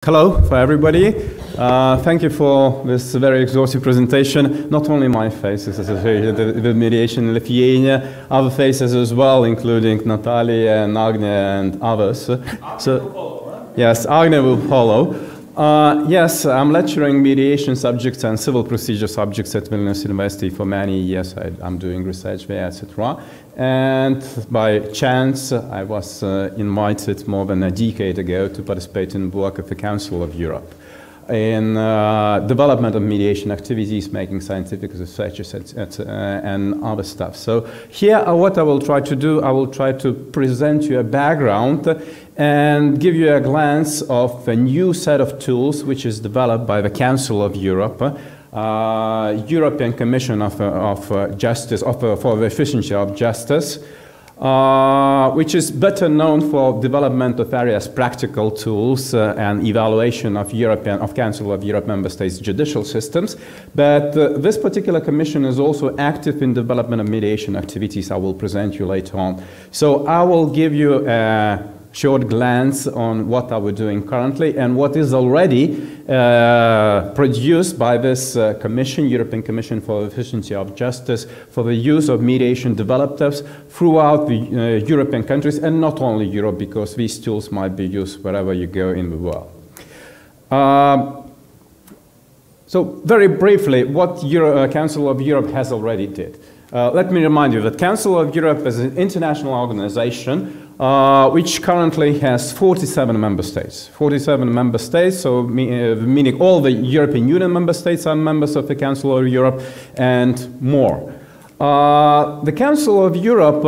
Hello for everybody. Thank you for this very exhaustive presentation. Not only my face is associated with mediation in Lithuania, other faces as well, including Natalia and Agne and others. Yes, Agne will follow. Yes, I'm lecturing mediation subjects and civil procedure subjects at Vilnius University for many years. I'm doing research there, etc. And by chance, I was invited more than a decade ago to participate in the work of the Council of Europe in development of mediation activities, making scientific researches, and other stuff. So here, what I will try to do, I will try to present you a background and give you a glance of a new set of tools which is developed by the Council of Europe, European Commission of Justice, for the Efficiency of Justice, which is better known for development of various practical tools and evaluation of Council of Europe member states' judicial systems. But this particular commission is also active in development of mediation activities. I will present you later on. So I will give you a short glance on what are we doing currently and what is already produced by this commission, European Commission for the Efficiency of Justice, for the use of mediation developers throughout the European countries, and not only Europe, because these tools might be used wherever you go in the world. So very briefly, what Council of Europe has already did. Let me remind you that Council of Europe is an international organization which currently has 47 member states. 47 member states, so meaning all the European Union member states are members of the Council of Europe and more. The Council of Europe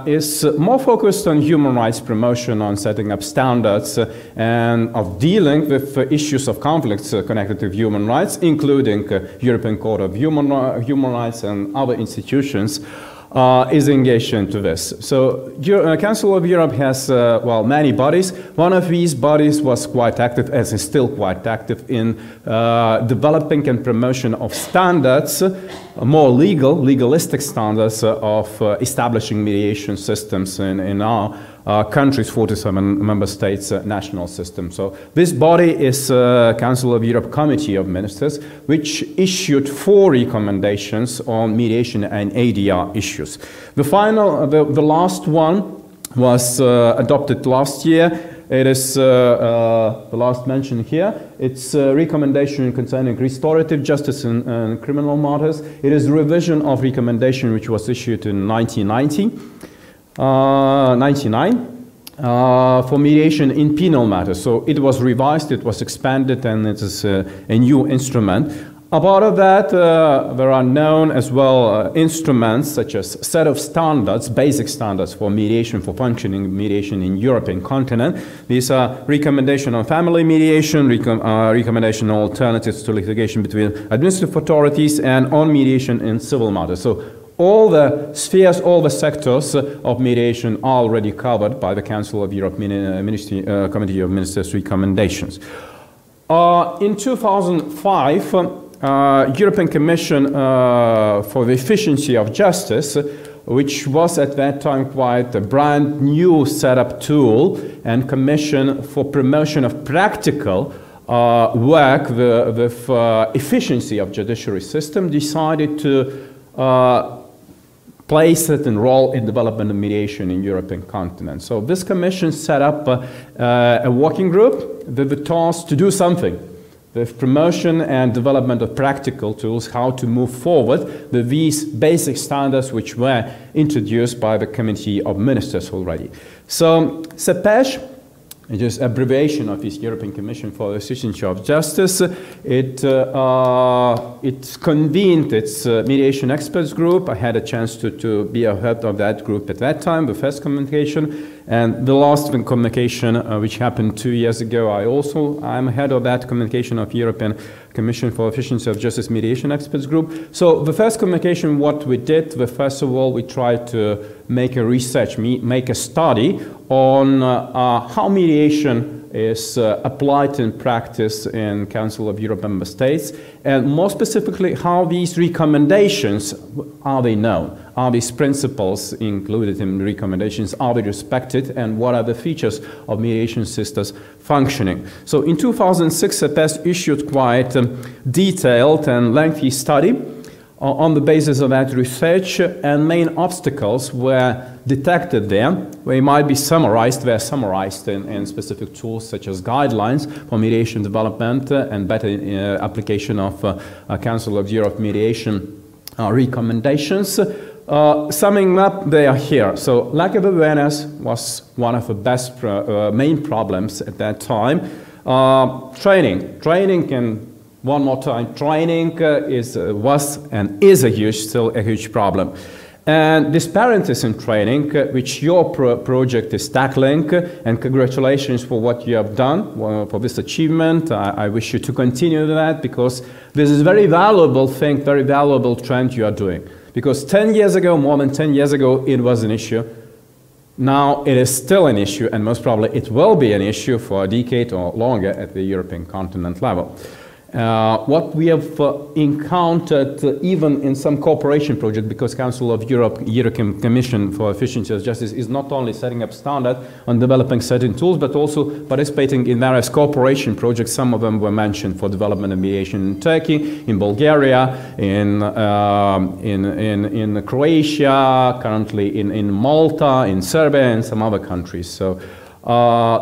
is more focused on human rights promotion, on setting up standards and of dealing with issues of conflicts connected to human rights, including European Court of Human Rights and other institutions. Is engaged into this. So Council of Europe has, well, many bodies. One of these bodies was quite active, as is still quite active, in developing and promotion of standards, more legalistic standards of establishing mediation systems in our countries, 47 member states' national system. So this body is Council of Europe Committee of Ministers, which issued 4 recommendations on mediation and ADR issues. The last one was adopted last year. It is the last mention here. It's a recommendation concerning restorative justice in criminal matters. It is a revision of recommendation which was issued in 1999 for mediation in penal matters. So it was revised, it was expanded, and it is a new instrument. A part of that, there are known as well instruments such as set of standards, basic standards for mediation, for functioning mediation in European continent. These are recommendation on family mediation, recommendation on alternatives to litigation between administrative authorities, and on mediation in civil matters. So all the spheres, all the sectors of mediation are already covered by the Council of Europe Committee of Ministers recommendations. In 2005, European Commission for the Efficiency of Justice, which was at that time quite a brand new setup tool and commission for promotion of practical work with efficiency of judiciary system, decided to play a certain role in development of mediation in European continent. So this commission set up a working group with the task to do something with promotion and development of practical tools, how to move forward with these basic standards which were introduced by the Committee of Ministers already. So CEPEJ, it is abbreviation of this European Commission for the Efficiency of Justice. It convened its mediation experts group. I had a chance to be a head of that group at that time, the first communication. And the last communication, which happened 2 years ago, I'm head of that communication of European Commission for Efficiency of Justice Mediation Experts Group. So the first communication, what we did, first of all, we tried to make a research, make a study on how mediation is applied in practice in Council of Europe member states, and more specifically, how these recommendations, are they known? are these principles included in recommendations, are they respected, and what are the features of mediation systems functioning? So in 2006, CEPES issued quite detailed and lengthy study on the basis of that research, and main obstacles were detected there. They might be summarized, they're summarized in specific tools such as guidelines for mediation development and better application of Council of Europe mediation recommendations. Summing up, they are here. So lack of awareness was one of the best main problems at that time. Training and one more time, training was and is still a huge problem. And disparities in training, which your project is tackling, and congratulations for what you have done, for this achievement. I wish you to continue that, because this is a very valuable thing, very valuable trend you are doing. Because 10 years ago, more than 10 years ago, it was an issue. Now it is still an issue, and most probably it will be an issue for a decade or longer at the European continent level. What we have encountered even in some cooperation projects, because Council of Europe, European Commission for Efficiency of Justice is not only setting up standard on developing certain tools, but also participating in various cooperation projects. Some of them were mentioned for development and mediation in Turkey, in Bulgaria, in Croatia, currently in Malta, in Serbia, and some other countries. So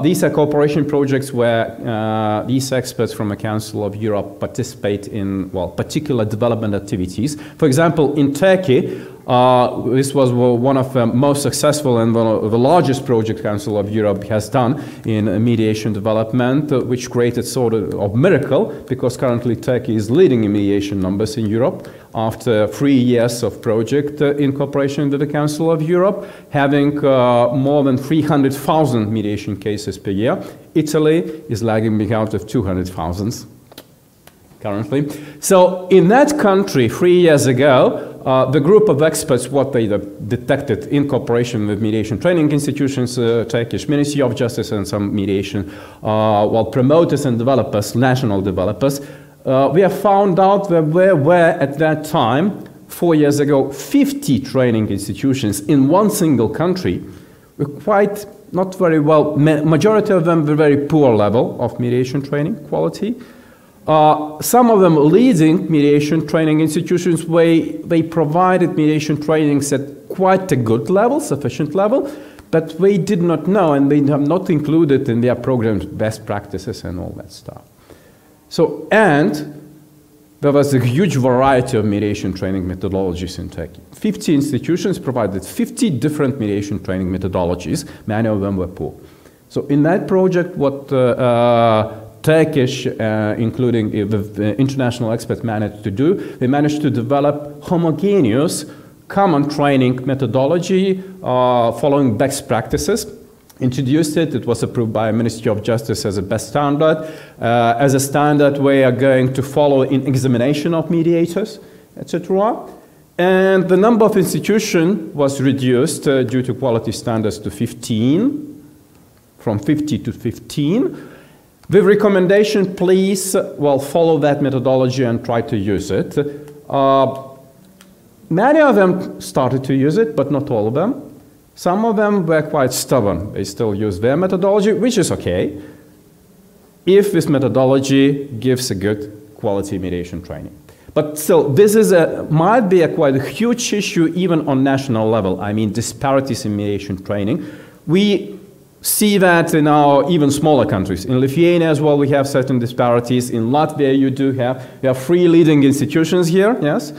these are cooperation projects where these experts from the Council of Europe participate in, well, particular development activities. For example, in Turkey, this was one of the most successful and one of the largest projects Council of Europe has done in mediation development, which created sort of miracle, because currently Turkey is leading in mediation numbers in Europe after 3 years of project in cooperation with the Council of Europe, having more than 300,000 mediation cases per year. Italy is lagging behind of 200,000 currently. So in that country 3 years ago, the group of experts, what they detected in cooperation with mediation training institutions, Turkish Ministry of Justice and some mediation, well, promoters and developers, national developers, we have found out that there were at that time, 4 years ago, 50 training institutions in one single country, with quite not very well, majority of them were very poor level of mediation training quality. Some of them leading mediation training institutions where they provided mediation trainings at quite a good level, sufficient level, but they did not know, and they have not included in their programs best practices and all that stuff. So, and there was a huge variety of mediation training methodologies in Turkey. 50 institutions provided 50 different mediation training methodologies. Many of them were poor. So in that project, what Turkish, including the international experts, managed to do, they managed to develop homogeneous common training methodology following best practices. Introduced it, it was approved by the Ministry of Justice as a best standard, as a standard we are going to follow in examination of mediators, etc. And the number of institutions was reduced due to quality standards to 15, from 50 to 15. The recommendation, please, well, follow that methodology and try to use it. Many of them started to use it, but not all of them. Some of them were quite stubborn. They still use their methodology, which is okay, if this methodology gives a good quality mediation training. But still, this is might be a quite a huge issue even on national level. I mean, disparities in mediation training. We see that in our even smaller countries. In Lithuania as well, we have certain disparities. In Latvia, you have 3 leading institutions here, yes?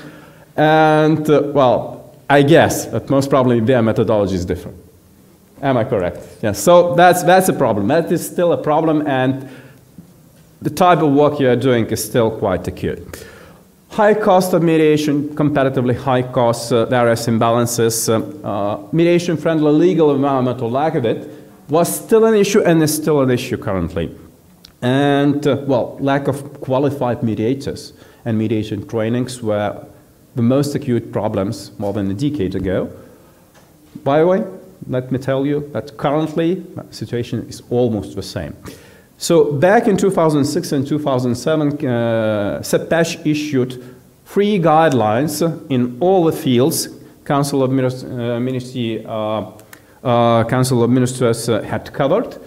And, well, I guess that most probably their methodology is different. Am I correct? Yes, so that's a problem. That is still a problem, and the type of work you are doing is still quite acute. High cost of mediation, comparatively high costs, various imbalances, mediation-friendly legal environment or lack of it was still an issue and is still an issue currently. And, well, lack of qualified mediators and mediation trainings were the most acute problems more than a decade ago. By the way, let me tell you that currently the situation is almost the same. So back in 2006 and 2007, CEPES issued 3 guidelines in all the fields Council of Ministers had covered.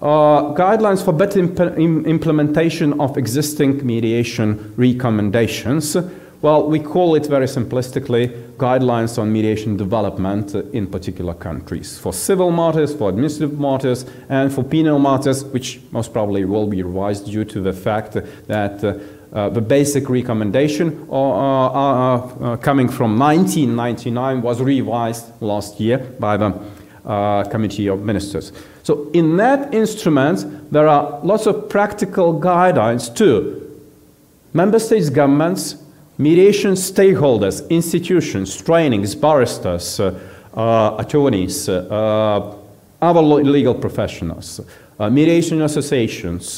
Guidelines for better implementation of existing mediation recommendations. Well, we call it very simplistically guidelines on mediation development in particular countries. For civil matters, for administrative matters, and for penal matters, which most probably will be revised due to the fact that the basic recommendation coming from 1999 was revised last year by the Committee of Ministers. So in that instrument, there are lots of practical guidelines to member states' governments, mediation stakeholders, institutions, trainings, barristers, attorneys, other legal professionals, mediation associations,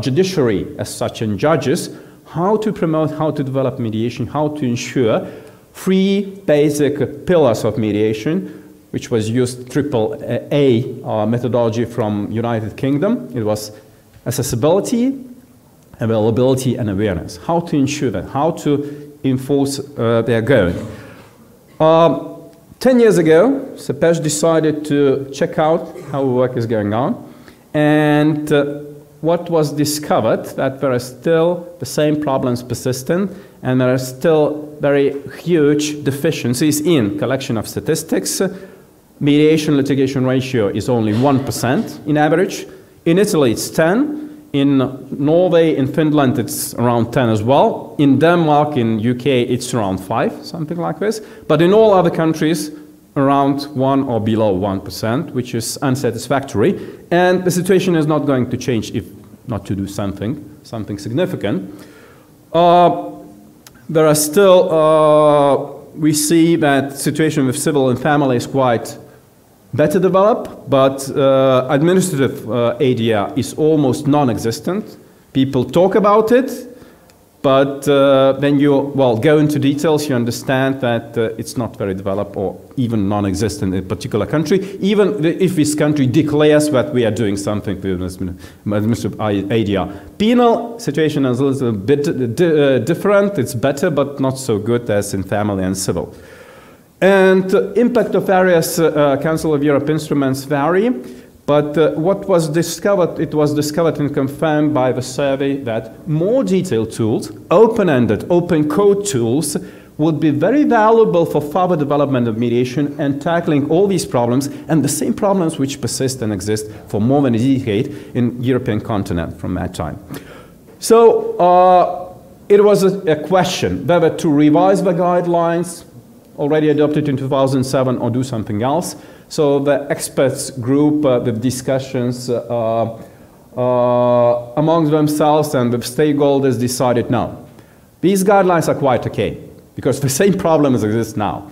judiciary as such, and judges, how to promote, how to develop mediation, how to ensure 3 basic pillars of mediation, which was used AAA methodology from United Kingdom. It was accessibility, availability, and awareness. How to ensure that, how to enforce their going. 10 years ago, CEPEJ decided to check out how work is going on, and what was discovered, that there are still the same problems persistent, and there are still very huge deficiencies in collection of statistics. Mediation litigation ratio is only 1% in average. In Italy, it's 10. In Norway, in Finland, it's around 10 as well. In Denmark, in UK, it's around 5, something like this. But in all other countries, around 1 or below 1%, which is unsatisfactory. And the situation is not going to change if not to do something significant. There are still, we see that situation with civil and family is quite better developed, but administrative ADR is almost non-existent. People talk about it, but when you go into details, you understand that it's not very developed or even non-existent in a particular country, even if this country declares that we are doing something with administrative ADR. Penal situation is a little bit different. It's better, but not so good as in family and civil. And impact of various Council of Europe instruments vary, but what was discovered, it was discovered and confirmed by the survey that more detailed tools, open-ended, open code tools, would be very valuable for further development of mediation and tackling all these problems, and the same problems which persist and exist for more than a decade in European continent from that time. So it was a question whether to revise the guidelines already adopted in 2007 or do something else. So the experts group, the discussions among themselves and the stakeholders decided no. These guidelines are quite okay, because the same problems exist now.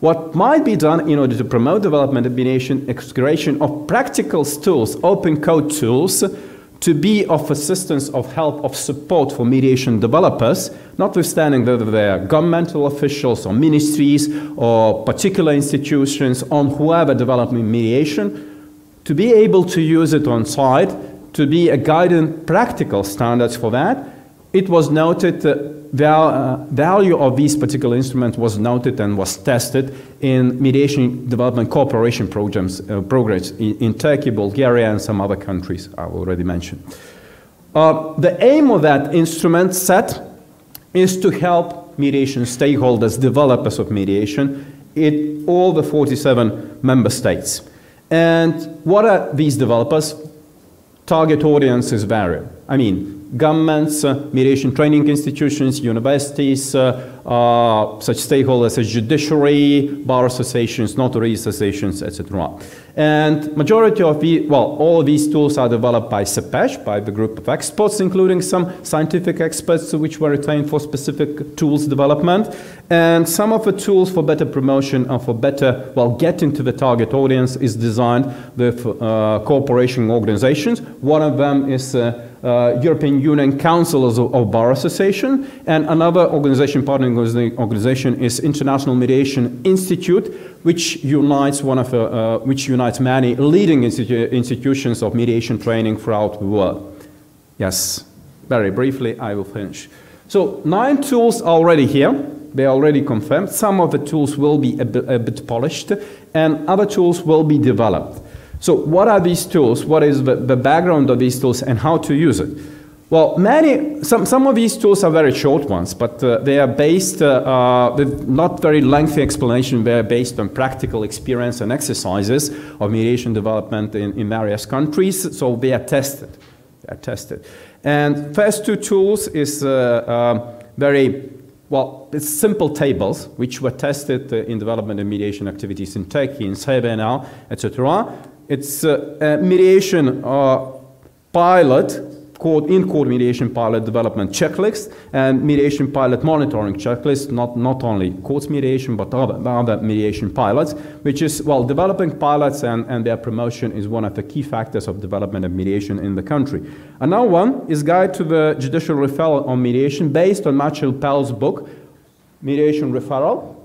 What might be done in order to promote development of mediation, exploration of practical tools, open code tools, to be of assistance, of help, of support for mediation developers, notwithstanding whether they are governmental officials or ministries or particular institutions on whoever developing mediation, to be able to use it on site, to be a guiding practical standards for that. It was noted, the value of these particular instruments was noted and was tested in mediation development cooperation programs in Turkey, Bulgaria, and some other countries I already mentioned. The aim of that instrument set is to help mediation stakeholders, developers of mediation, in all the 47 member states. And what are these developers? Target audiences vary. I mean, governments, mediation training institutions, universities, such stakeholders as judiciary, bar associations, notary associations, etc. And majority of all of these tools are developed by CEPEJ, by the group of experts, including some scientific experts which were retained for specific tools development. And some of the tools for better promotion and for better, getting to the target audience is designed with cooperation organizations. One of them is European Union Council of Bar Association, and another organization, partnering organization, is International Mediation Institute, which unites many leading institutions of mediation training throughout the world. Yes, very briefly, I will finish. So 9 tools are already here. They are already confirmed. Some of the tools will be a bit polished, and other tools will be developed. So what are these tools? What is the background of these tools and how to use it? Well, some of these tools are very short ones, but they are based, with not very lengthy explanation, they are based on practical experience and exercises of mediation development in various countries, so they are tested. They are tested. And first 2 tools is it's simple tables, which were tested in development and mediation activities in Turkey, in Serbia now, etc. It's a mediation pilot, in-court mediation pilot development checklist, and mediation pilot monitoring checklist, not only courts mediation, but other mediation pilots, which is, well, developing pilots and their promotion is one of the key factors of development of mediation in the country. Another one is Guide to the Judicial Referral on Mediation, based on Matthew Pell's book, Mediation Referral.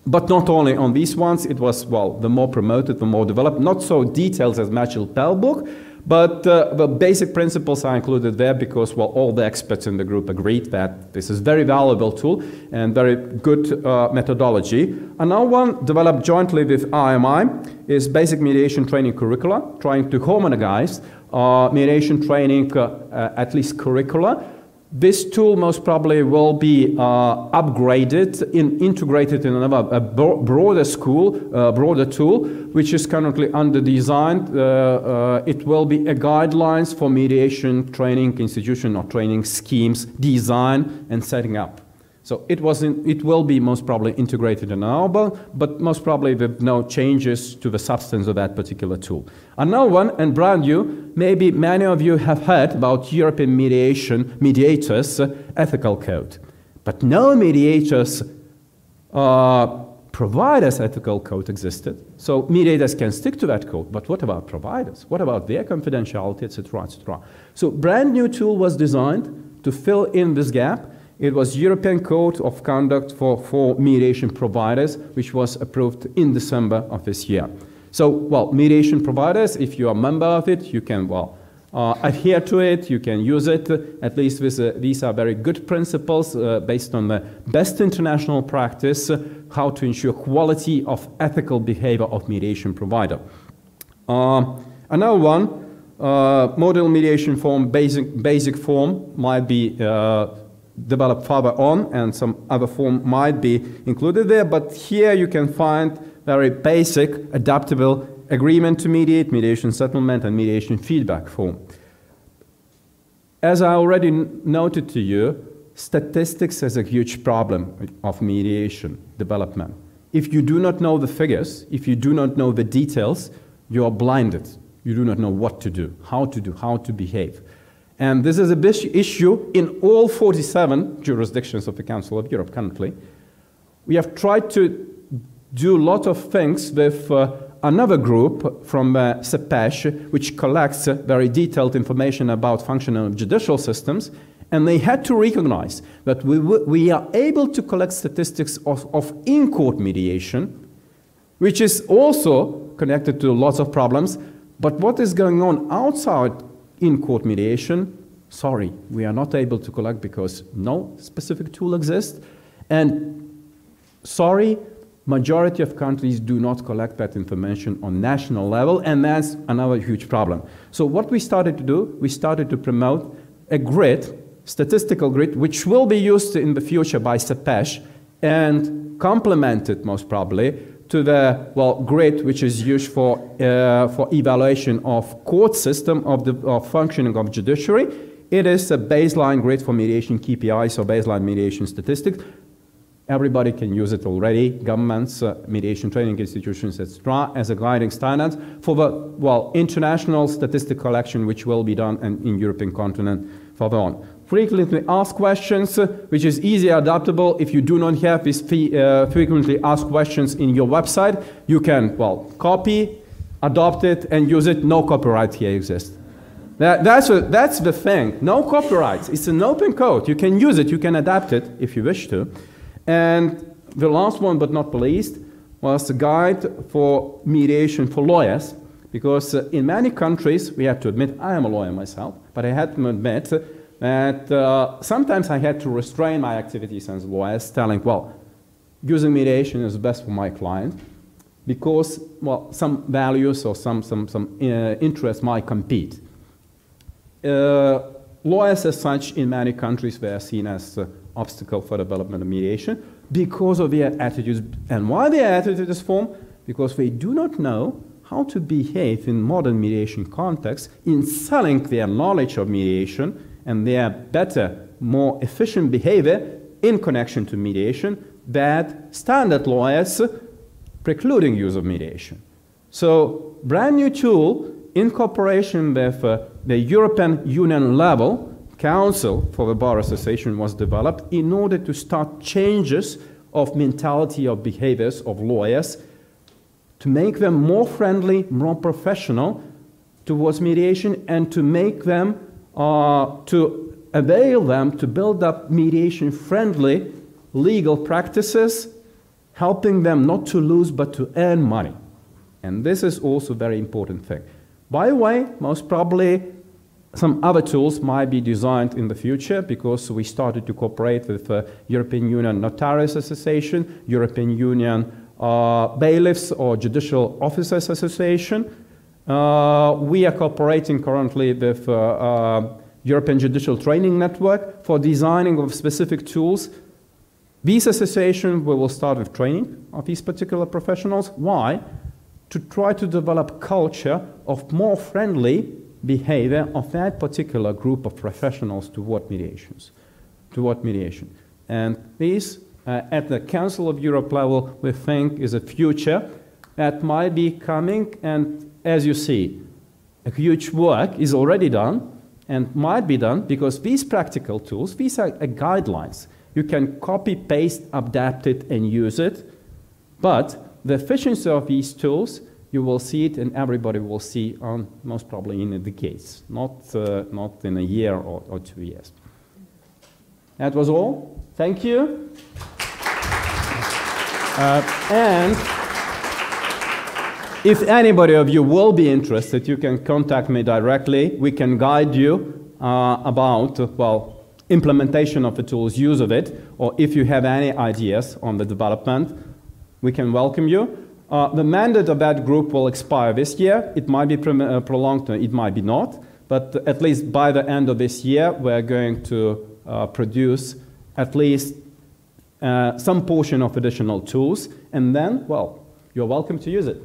But not only on these ones, it was, well, the more promoted, the more developed, not so detailed as Matthew Pell's book, but the basic principles are included there because, well, all the experts in the group agreed that this is a very valuable tool and very good methodology. Another one developed jointly with IMI is Basic Mediation Training Curricula, trying to homogenize mediation training, at least curricula. This tool most probably will be upgraded, integrated in another broader tool, which is currently under design. It will be a guidelines for mediation training institution or training schemes, design and setting up. So it will be most probably integrated in Modal, but most probably with no changes to the substance of that particular tool. Another one, and brand new, maybe many of you have heard about European mediators ethical code, but no mediators providers ethical code existed. So mediators can stick to that code, but what about providers? What about their confidentiality, etc., etc.? So brand new tool was designed to fill in this gap. It was European Code of Conduct for mediation providers, which was approved in December of this year. So, well, mediation providers, if you are a member of it, you can, well, adhere to it, you can use it. At least these are very good principles based on the best international practice, how to ensure quality of ethical behavior of mediation provider. Another one, model mediation form, basic form might be developed further on, and some other form might be included there, but here you can find very basic, adaptable agreement to mediate, mediation settlement, and mediation feedback form. As I already noted to you, statistics is a huge problem of mediation development. If you do not know the figures, if you do not know the details, you are blinded. You do not know what to do, how to behave. And this is a big issue in all 47 jurisdictions of the Council of Europe currently. We have tried to do a lot of things with another group from CEPESH, which collects very detailed information about functioning of judicial systems, and they had to recognize that we are able to collect statistics of in-court mediation, which is also connected to lots of problems, but what is going on outside in-court mediation, sorry, we are not able to collect because no specific tool exists, and sorry, majority of countries do not collect that information on national level, and that's another huge problem. So what we started to do, we started to promote a grid, statistical grid, which will be used in the future by CEPESH and complemented most probably to the, well, grid which is used for evaluation of court system of functioning of judiciary. It is a baseline grid for mediation KPIs, so baseline mediation statistics. Everybody can use it already, governments, mediation training institutions, etc., as a guiding standard for the, well, international statistic collection which will be done in European continent further on. Frequently asked questions, which is easy adaptable. If you do not have these frequently asked questions in your website, you can, well, copy, adopt it, and use it. No copyright here exists. That's the thing. No copyrights. It's an open code. You can use it. You can adapt it if you wish to. And the last one, but not least, was a guide for mediation for lawyers. Because in many countries, we have to admit, I am a lawyer myself, but I had to admit that sometimes I had to restrain my activities as lawyers, telling, well, using mediation is best for my client because, well, some values or some interests might compete. Lawyers as such in many countries were seen as an obstacle for development of mediation because of their attitudes. And why their attitude is formed? Because they do not know how to behave in modern mediation context in selling their knowledge of mediation and their better, more efficient behavior in connection to mediation that standard lawyers precluding use of mediation. So, brand new tool in cooperation with the European Union level Council for the Bar Association was developed in order to start changes of mentality of behaviors of lawyers to make them more friendly, more professional towards mediation and to make them, to avail them to build up mediation-friendly legal practices, helping them not to lose but to earn money. And this is also a very important thing. By the way, most probably some other tools might be designed in the future because we started to cooperate with the European Union Notarius Association, European Union Bailiffs or Judicial Officers Association. We are cooperating currently with European Judicial Training Network for designing of specific tools. These associations we will start with training of these particular professionals. Why? To try to develop culture of more friendly behavior of that particular group of professionals toward mediation. And these, at the Council of Europe level, we think is a future that might be coming, and as you see, a huge work is already done and might be done because these practical tools, these are guidelines. You can copy, paste, adapt it, and use it, but the efficiency of these tools, you will see it and everybody will see on most probably in a decade, not in a year or 2 years. That was all. Thank you. And if anybody of you will be interested, you can contact me directly. We can guide you about, well, implementation of the tools, use of it, or if you have any ideas on the development, we can welcome you. The mandate of that group will expire this year. It might be prolonged, it might be not, but at least by the end of this year, we're going to produce at least some portion of additional tools, and then, well, you're welcome to use it.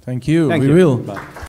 Thank you. Thank we you. will. Bye.